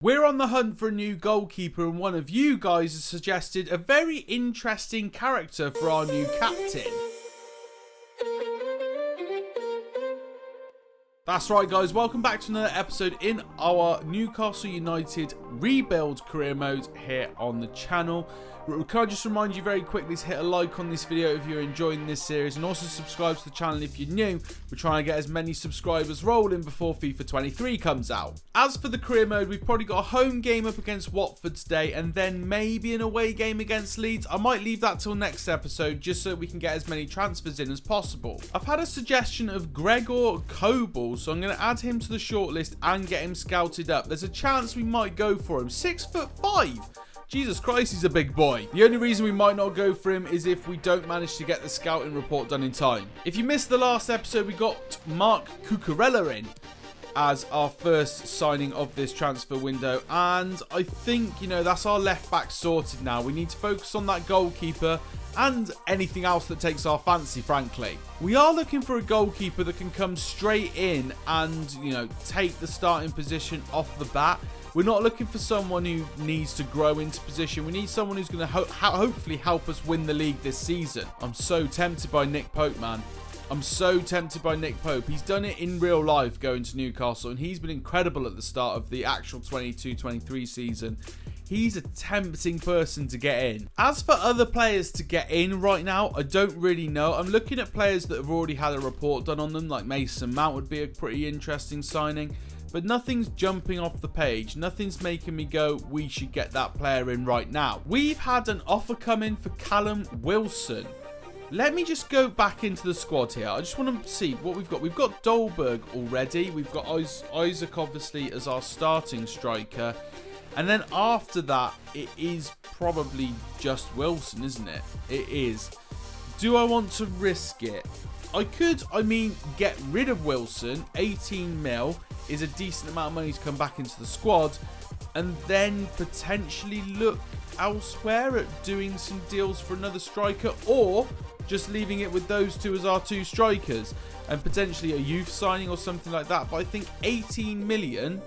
We're on the hunt for a new goalkeeper, and one of you guys has suggested a very interesting character for our new captain. That's right guys, welcome back to another episode in our Newcastle United rebuild career mode here on the channel. Can I just remind you very quickly to hit a like on this video if you're enjoying this series, and also subscribe to the channel if you're new. We're trying to get as many subscribers rolling before FIFA 23 comes out. As for the career mode, we've probably got a home game up against Watford today, and then maybe an away game against Leeds. I might leave that till next episode just so we can get as many transfers in as possible. I've had a suggestion of Gregor Kobel, so I'm going to add him to the shortlist and get him scouted up. There's a chance we might go for him. 6'5". Jesus Christ, he's a big boy. The only reason we might not go for him is if we don't manage to get the scouting report done in time. If you missed the last episode, we got Mark Cucurella in as our first signing of this transfer window, and I think, you know, that's our left back sorted now. We need to focus on that goalkeeper and anything else that takes our fancy, frankly. We are looking for a goalkeeper that can come straight in and, you know, take the starting position off the bat. We're not looking for someone who needs to grow into position. We need someone who's going to hopefully help us win the league this season. I'm so tempted by Nick Pope, man. I'm so tempted by Nick Pope. He's done it in real life going to Newcastle, and he's been incredible at the start of the actual 22-23 season. He's a tempting person to get in. As for other players to get in right now, I don't really know. I'm looking at players that have already had a report done on them, like Mason Mount would be a pretty interesting signing. But nothing's jumping off the page. Nothing's making me go, we should get that player in right now. We've had an offer come in for Callum Wilson. Let me just go back into the squad here. I just want to see what we've got. We've got Dolberg already. We've got Isaac, obviously, as our starting striker. And then after that, it is probably just Wilson, isn't it? It is. Do I want to risk it? I could, get rid of Wilson. 18 mil is a decent amount of money to come back into the squad, and then potentially look elsewhere at doing some deals for another striker, or just leaving it with those two as our two strikers and potentially a youth signing or something like that. But I think 18 million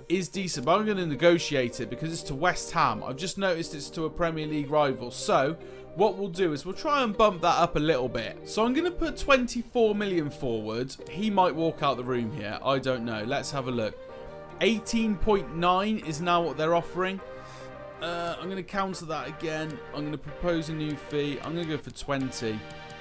is decent, but I'm going to negotiate it because it's to West Ham. I've just noticed it's to a Premier League rival, so what we'll do is we'll try and bump that up a little bit. So I'm going to put 24 million forward. He might walk out the room here. I don't know. Let's have a look. 18.9 is now what they're offering. I'm going to counter that again. I'm going to propose a new fee. I'm going to go for 20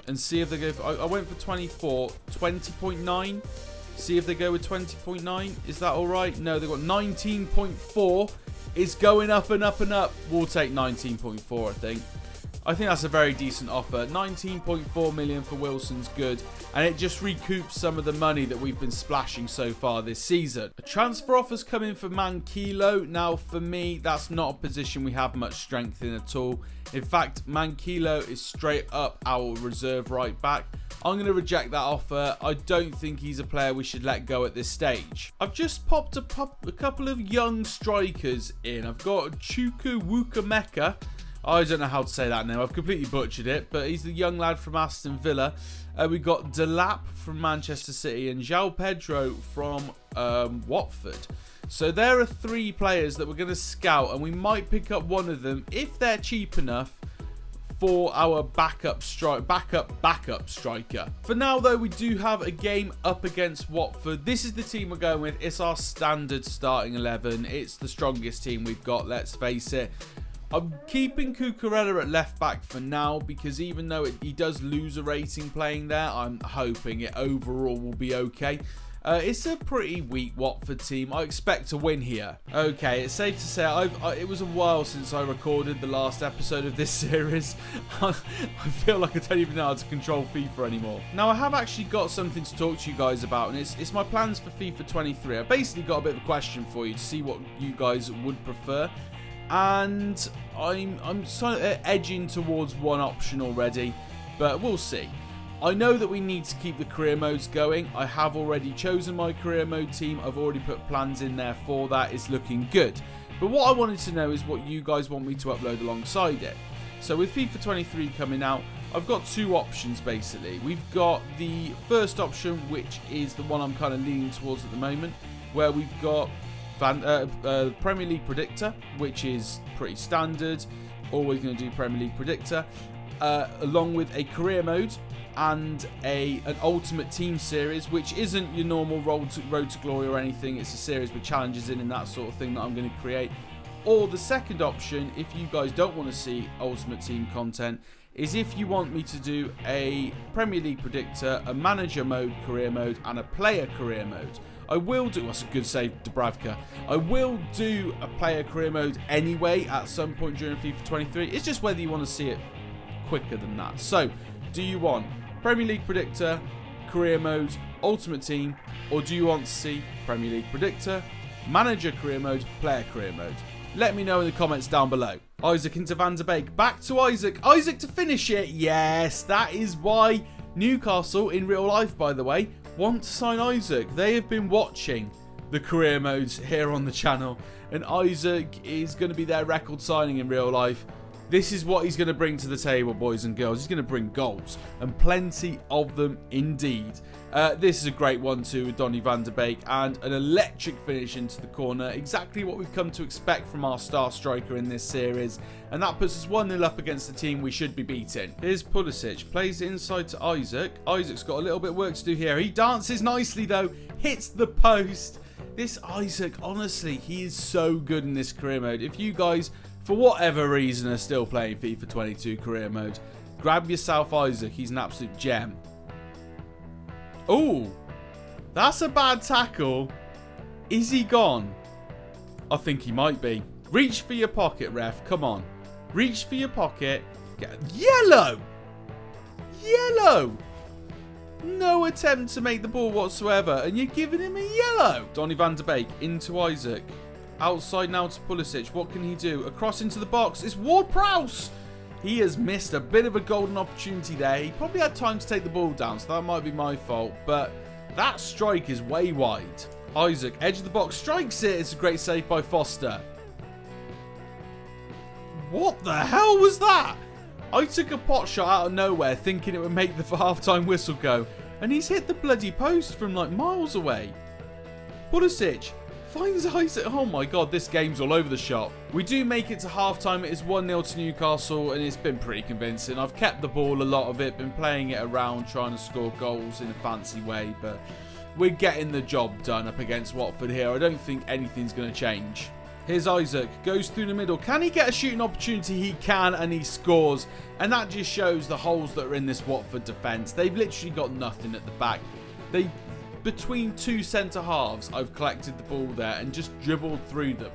and see if they go for... I went for 24. 20.9. See if they go with 20.9. Is that all right? No, they've got 19.4. It's going up and up and up. We'll take 19.4, I think. I think that's a very decent offer. 19.4 million for Wilson's good, and it just recoups some of the money that we've been splashing so far this season. A transfer offer's coming for Mankilo. Now, for me, that's not a position we have much strength in at all. In fact, Mankilo is straight up our reserve right back. I'm going to reject that offer. I don't think he's a player we should let go at this stage. I've just popped a couple of young strikers in. I've got Chuku Wukameka. I don't know how to say that name. I've completely butchered it, but he's the young lad from Aston Villa. We've got Delap from Manchester City and João Pedro from Watford. So there are three players that we're going to scout, and we might pick up one of them if they're cheap enough for our backup striker. For now, though, we do have a game up against Watford. This is the team we're going with. It's our standard starting 11. It's the strongest team we've got, let's face it. I'm keeping Cucurella at left back for now because even though he does lose a rating playing there, I'm hoping it overall will be okay. It's a pretty weak Watford team. I expect to win here. Okay, it's safe to say it was a while since I recorded the last episode of this series. I feel like I don't even know how to control FIFA anymore. Now, I have actually got something to talk to you guys about, and it's my plans for FIFA 23. I basically got a bit of a question for you to see what you guys would prefer. And I'm sort of edging towards one option already, but we'll see. I know that we need to keep the career modes going. I have already chosen my career mode team. I've already put plans in there for that. It's looking good. But what I wanted to know is what you guys want me to upload alongside it. So with FIFA 23 coming out, I've got two options basically. We've got the first option, which is the one I'm kind of leaning towards at the moment, where we've got Premier League Predictor, which is pretty standard. Always going to do Premier League Predictor, along with a career mode and an Ultimate Team series, which isn't your normal Road to Glory or anything. It's a series with challenges in and that sort of thing that I'm going to create. Or the second option, if you guys don't want to see Ultimate Team content, is if you want me to do a Premier League Predictor, a Manager mode, career mode, and a Player career mode. I will do, that's a good save, Dubravka. I will do a Player career mode anyway at some point during FIFA 23. It's just whether you want to see it quicker than that. So, do you want Premier League Predictor, career mode, Ultimate Team, or do you want to see Premier League Predictor, Manager career mode, Player career mode? Let me know in the comments down below. Isaac into Van de Beek. Back to Isaac. Isaac to finish it. Yes, that is why Newcastle, in real life by the way, want to sign Isaac. They have been watching the career modes here on the channel, and Isaac is going to be their record signing in real life. This is what he's going to bring to the table, boys and girls. He's going to bring goals, and plenty of them indeed. This is a great 1-2 with Donny van de Beek, and an electric finish into the corner. Exactly what we've come to expect from our star striker in this series. And that puts us 1-0 up against the team we should be beating. Here's Pulisic. Plays inside to Isaac. Isaac's got a little bit of work to do here. He dances nicely, though. Hits the post. This Isaac, honestly, he is so good in this career mode. If you guys, for whatever reason, are still playing FIFA 22 career mode, grab yourself Isaac. He's an absolute gem. Oh, that's a bad tackle. Is he gone? I think he might be. Reach for your pocket, ref. Come on. Reach for your pocket. Yellow! Yellow! No attempt to make the ball whatsoever, and you're giving him a yellow. Donny van de Beek into Isaac. Outside now to Pulisic. What can he do? Across into the box. It's Ward-Prowse. He has missed a bit of a golden opportunity there. He probably had time to take the ball down, so that might be my fault. But that strike is way wide. Isaac, edge of the box, strikes it. It's a great save by Foster. What the hell was that? I took a pot shot out of nowhere thinking it would make the half-time whistle go. And he's hit the bloody post from like miles away. Pulisic finds Isaac. Oh my god, this game's all over the shop. We do make it to half-time. It is 1-0 to Newcastle, and it's been pretty convincing. I've kept the ball a lot of it, been playing it around, trying to score goals in a fancy way, but we're getting the job done up against Watford here. I don't think anything's going to change. Here's Isaac, goes through the middle. Can he get a shooting opportunity? He can, and he scores. And that just shows the holes that are in this Watford defence. They've literally got nothing at the back. Between two centre-halves, I've collected the ball there and just dribbled through them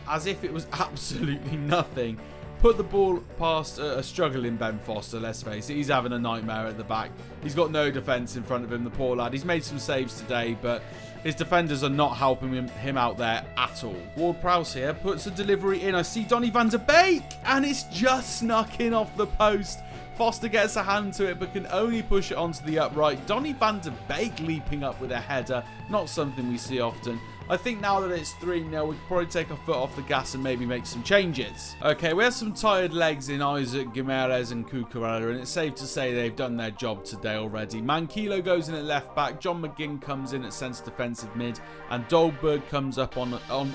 as if it was absolutely nothing. Put the ball past a struggling Ben Foster, let's face it. He's having a nightmare at the back. He's got no defence in front of him, the poor lad. He's made some saves today, but his defenders are not helping him out there at all. Ward-Prowse here puts a delivery in. I see Donny van de Beek, and it's just snuck in off the post. Foster gets a hand to it, but can only push it onto the upright. Donny van de Beek leaping up with a header. Not something we see often. I think now that it's 3-0, we could probably take our foot off the gas and maybe make some changes. Okay, we have some tired legs in Isaac, Gimenez and Cucurella, and it's safe to say they've done their job today already. Manquillo goes in at left back, John McGinn comes in at centre defensive mid, and Dolberg comes up on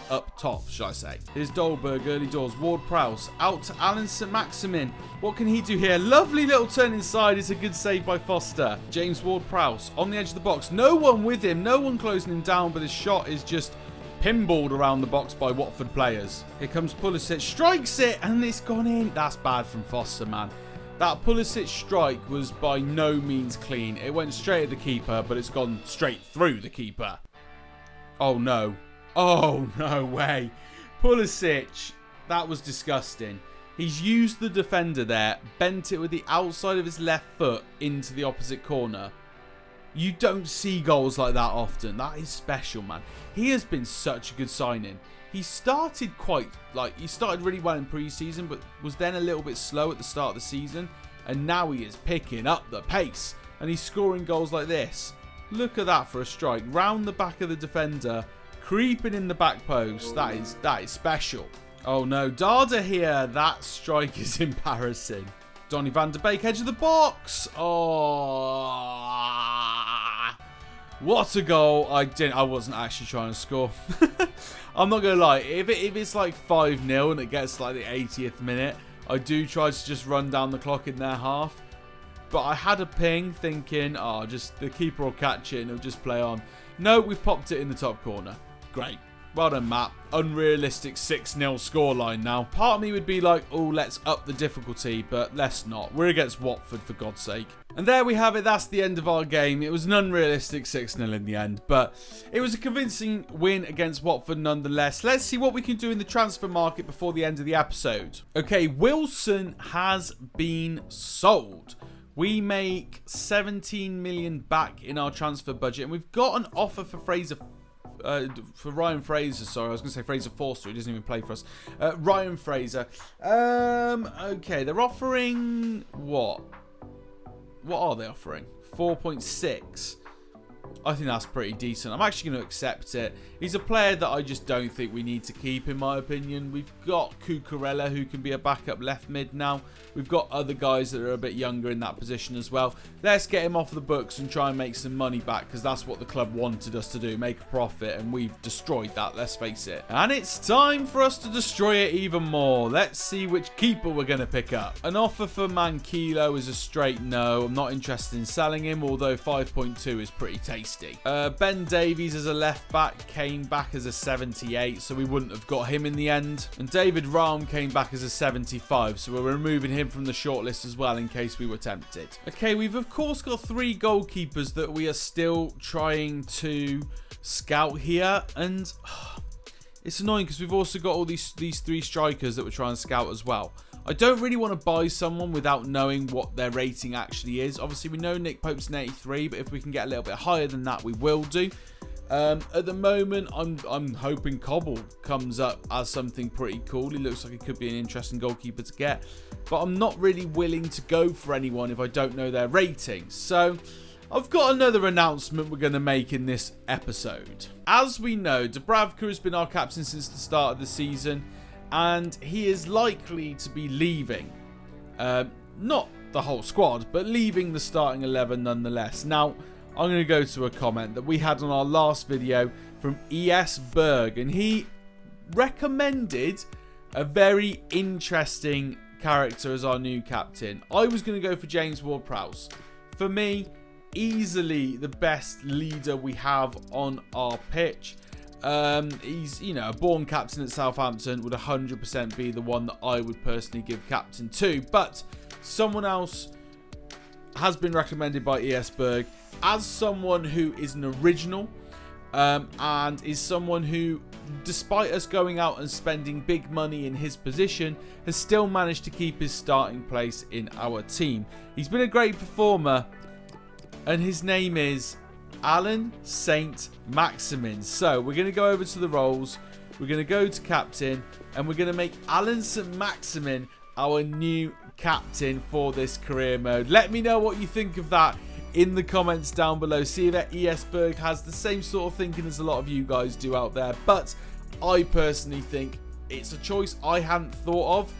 up top, should I say. Here's Dolberg, early doors, Ward-Prowse, out to Alan St. Maximin. What can he do here? Lovely little turn inside. It's a good save by Foster. James Ward-Prowse on the edge of the box. No one with him. No one closing him down, but his shot is just pinballed around the box by Watford players. Here comes Pulisic. Strikes it, and it's gone in. That's bad from Foster, man. That Pulisic strike was by no means clean. It went straight at the keeper, but it's gone straight through the keeper. Oh, no. Oh, no way. Pulisic. That was disgusting. He's used the defender there, bent it with the outside of his left foot into the opposite corner. You don't see goals like that often. That is special, man. He has been such a good signing. He started really well in pre-season, but was then a little bit slow at the start of the season. And now he is picking up the pace. And he's scoring goals like this. Look at that for a strike. Round the back of the defender, creeping in the back post. That is special. Oh no, Dada here. That strike is embarrassing. Donny van de Beek, edge of the box. Oh. What a goal. I wasn't actually trying to score. I'm not going to lie. If it's like 5-0 and it gets like the 80th minute, I do try to just run down the clock in their half. But I had a ping thinking, oh, just the keeper will catch it and it'll just play on. No, we've popped it in the top corner. Great. Well done, Matt. Unrealistic 6-0 scoreline now. Part of me would be like, oh, let's up the difficulty, but let's not. We're against Watford, for God's sake. And there we have it. That's the end of our game. It was an unrealistic 6-0 in the end, but it was a convincing win against Watford nonetheless. Let's see what we can do in the transfer market before the end of the episode. Okay, Wilson has been sold. We make 17 million back in our transfer budget, and we've got an offer for Ryan Fraser. Sorry, I was going to say Fraser Forster. He doesn't even play for us. Ryan Fraser. Okay, they're offering what? What are they offering? 4.6. I think that's pretty decent. I'm actually going to accept it. He's a player that I just don't think we need to keep, in my opinion. We've got Cucurella, who can be a backup left mid now. We've got other guys that are a bit younger in that position as well. Let's get him off the books and try and make some money back, because that's what the club wanted us to do, make a profit, and we've destroyed that, let's face it. And it's time for us to destroy it even more. Let's see which keeper we're going to pick up. An offer for Mankilo is a straight no. I'm not interested in selling him, although 5.2 is pretty tasty. Ben Davies as a left back came back as a 78, so we wouldn't have got him in the end. And David Raum came back as a 75, so we're removing him from the shortlist as well in case we were tempted. Okay, we've of course got 3 goalkeepers that we are still trying to scout here, and it's annoying because we've also got all these 3 strikers that we're trying to scout as well. I don't really want to buy someone without knowing what their rating actually is. Obviously, we know Nick Pope's an 83, but if we can get a little bit higher than that, we will do. At the moment, I'm hoping Cobble comes up as something pretty cool. He looks like he could be an interesting goalkeeper to get. But I'm not really willing to go for anyone if I don't know their rating. So I've got another announcement we're going to make in this episode. As we know, Dubravka has been our captain since the start of the season, and he is likely to be leaving. Not the whole squad, but leaving the starting 11 nonetheless. Now, I'm going to go to a comment that we had on our last video from ES Berg, and he recommended a very interesting character as our new captain. I was going to go for James Ward-Prowse. For me, easily the best leader we have on our pitch. He's, you know, a born captain at Southampton, would 100% be the one that I would personally give captain to. But someone else has been recommended by ES Berg as someone who is an original and is someone who, despite us going out and spending big money in his position, has still managed to keep his starting place in our team. He's been a great performer, and his name is Alan St. Maximin. So we're going to go over to the roles, we're going to go to captain, and we're going to make Alan St. Maximin our new captain for this career mode. Let me know what you think of that in the comments down below. See if ES Berg has the same sort of thinking as a lot of you guys do out there. But I personally think it's a choice I hadn't thought of,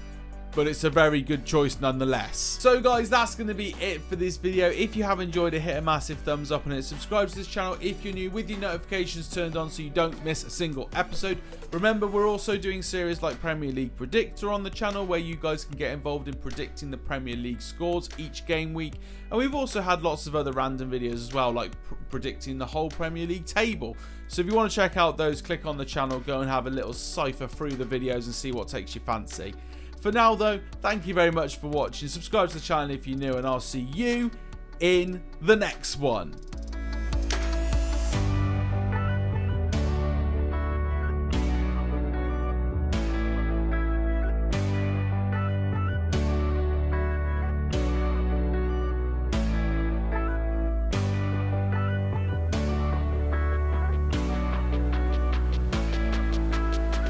but it's a very good choice nonetheless. So guys, that's going to be it for this video. If you have enjoyed it, hit a massive thumbs up on it. Subscribe to this channel if you're new, with your notifications turned on so you don't miss a single episode. Remember, we're also doing series like Premier League Predictor on the channel, where you guys can get involved in predicting the Premier League scores each game week. And we've also had lots of other random videos as well, like predicting the whole Premier League table. So if you want to check out those, click on the channel, go and have a little cipher through the videos and see what takes your fancy. For now though, thank you very much for watching. Subscribe to the channel if you're new, and I'll see you in the next one.